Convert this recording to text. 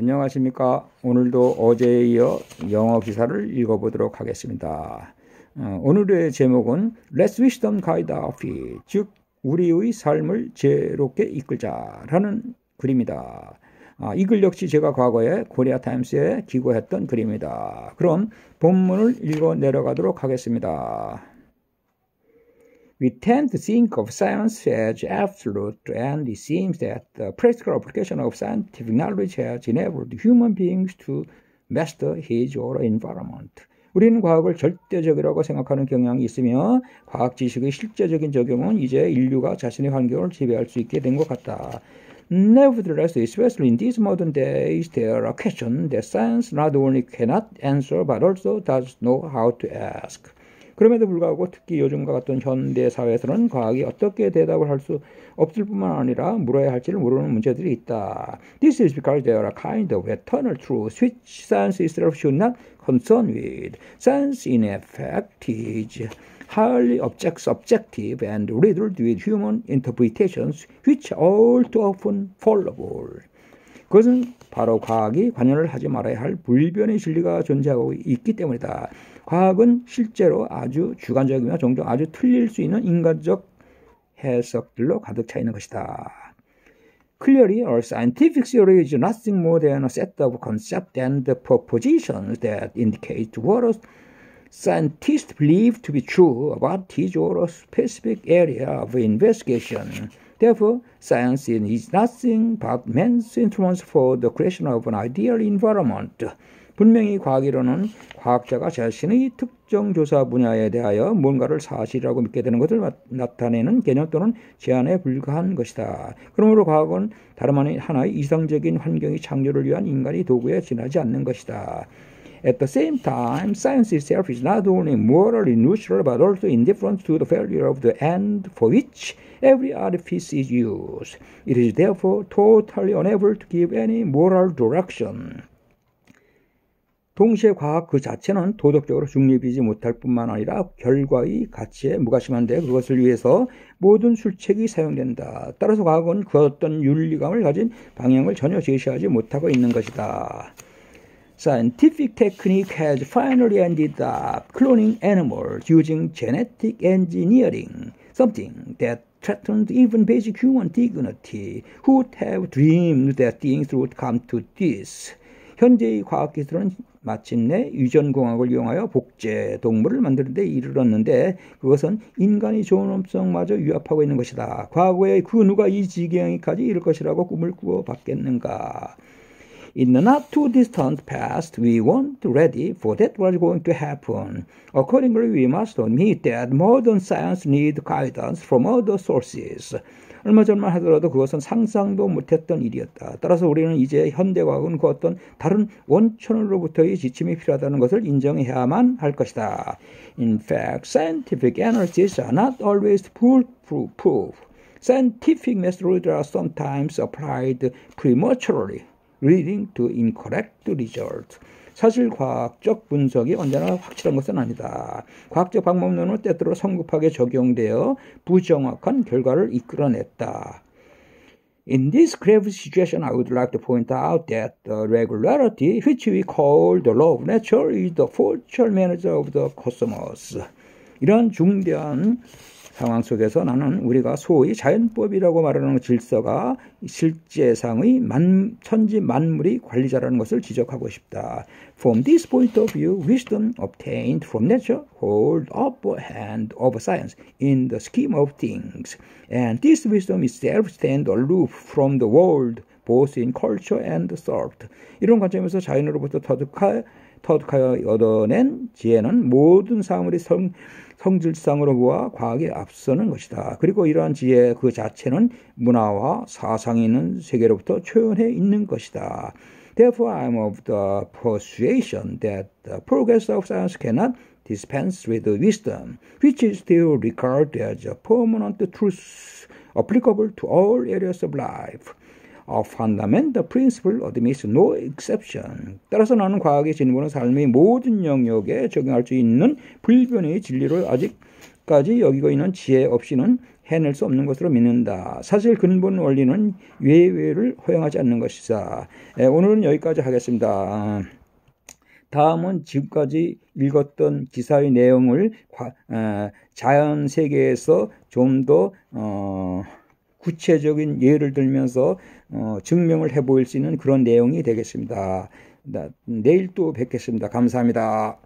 안녕하십니까. 오늘도 어제에 이어 영어 기사를 읽어보도록 하겠습니다. 오늘의 제목은 Let's Wisdom Guide Our Feet, 즉 우리의 삶을 지혜롭게 이끌자라는 글입니다. 이 글 역시 제가 과거에 코리아타임스에 기고했던 글입니다. 그럼 본문을 읽어 내려가도록 하겠습니다. We tend to think of science as absolute, and it seems that the practical application of scientific knowledge has enabled human beings to master his or her environment. 우리는 과학을 절대적이라고 생각하는 경향이 있으며 과학 지식의 실제적인 적용은 이제 인류가 자신의 환경을 지배할 수 있게 된 것 같다. Nevertheless, especially in these modern days, there are questions that science not only cannot answer but also does know how to ask. 그럼에도 불구하고 특히 요즘과 같은 현대 사회에서는 과학이 어떻게 대답을 할 수 없을 뿐만 아니라 물어야 할지를 모르는 문제들이 있다. This is because there are kind of eternal truths which science itself should not concern with. Science in effect is highly subjective and riddled with human interpretations which are all too often fallible. 그것은 바로 과학이 관여를 하지 말아야 할 불변의 진리가 존재하고 있기 때문이다. 과학은 실제로 아주 주관적이며 종종 아주 틀릴 수 있는 인간적 해석들로 가득 차 있는 것이다. Clearly, our scientific theory is nothing more than a set of concepts and propositions that indicate what a scientist believes to be true about his or a specific area of investigation. Therefore, science is nothing but man's instruments for the creation of an ideal environment. 분명히 과학이론은 과학자가 자신의 특정 조사 분야에 대하여 뭔가를 사실이라고 믿게 되는 것을 나타내는 개념 또는 제안에 불과한 것이다. 그러므로 과학은 다름 아닌 하나의 이상적인 환경의 창조를 위한 인간의 도구에 지나지 않는 것이다. At the same time, science itself is not only morally neutral but also indifferent to the failure of the end for which every artifice is used. It is therefore totally unable to give any moral direction. 동시에 과학 그 자체는 도덕적으로 중립이지 못할 뿐만 아니라 결과의 가치에 무관심한데 그것을 위해서 모든 술책이 사용된다. 따라서 과학은 그 어떤 윤리감을 가진 방향을 전혀 제시하지 못하고 있는 것이다. Scientific technique has finally ended up cloning animals using genetic engineering, something that threatened even basic human dignity. Who would have dreamed that things would come to this? 현재의 과학기술은 마침내 유전공학을 이용하여 복제 동물을 만드는 데 이르렀는데 그것은 인간의 존엄성마저 위협하고 있는 것이다. 과거에 그 누가 이 지경에까지 이를 것이라고 꿈을 꾸어봤겠는가. In the not too distant past, we weren't ready for that was going to happen. Accordingly, we must admit that modern science needs guidance from other sources. 얼마 전만 하더라도 그것은 상상도 못했던 일이었다. 따라서 우리는 이제 현대과학은 그 어떤 다른 원천으로부터의 지침이 필요하다는 것을 인정해야만 할 것이다. In fact, scientific analyses are not always foolproof. Scientific methods are sometimes applied prematurely, leading to incorrect results. 사실 과학적 분석이 언제나 확실한 것은 아니다. 과학적 방법론은 때때로 성급하게 적용되어 부정확한 결과를 이끌어냈다. In this grave situation, I would like to point out that the regularity which we call the law of nature is the fortune manager of the cosmos. 이런 중대한 상황 속에서 나는 우리가 소위 자연법이라고 말하는 질서가 실제상의 천지 만물의 관리자라는 것을 지적하고 싶다. From this point of view, wisdom obtained from nature holds upper hand over science in the scheme of things. And this wisdom itself stands aloof from the world, both in culture and thought. 이런 관점에서 자연으로부터 터득하여 얻어낸 지혜는 모든 사물의 성질상으로 보아 과학에 앞서는 것이다. 그리고 이러한 지혜 그 자체는 문화와 사상이 있는 세계로부터 초연해 있는 것이다. Therefore, I am of the persuasion that the progress of science cannot dispense with wisdom, which is still regarded as a permanent truth applicable to all areas of life. A fundamental principle admits no exception. 따라서 나는 과학의 진보는 삶의 모든 영역에 적용할 수 있는 불변의 진리로 아직 까지 여기고 있는 지혜 없이는 해낼 수 없는 것으로 믿는다. 사실 근본 원리는 외외를 허용하지 않는 것이다. 오늘은 여기까지 하겠습니다. 다음은 지금까지 읽었던 기사의 내용을 자연 세계에서 좀 더 구체적인 예를 들면서 증명을 해 보일 수 있는 그런 내용이 되겠습니다. 내일 또 뵙겠습니다. 감사합니다.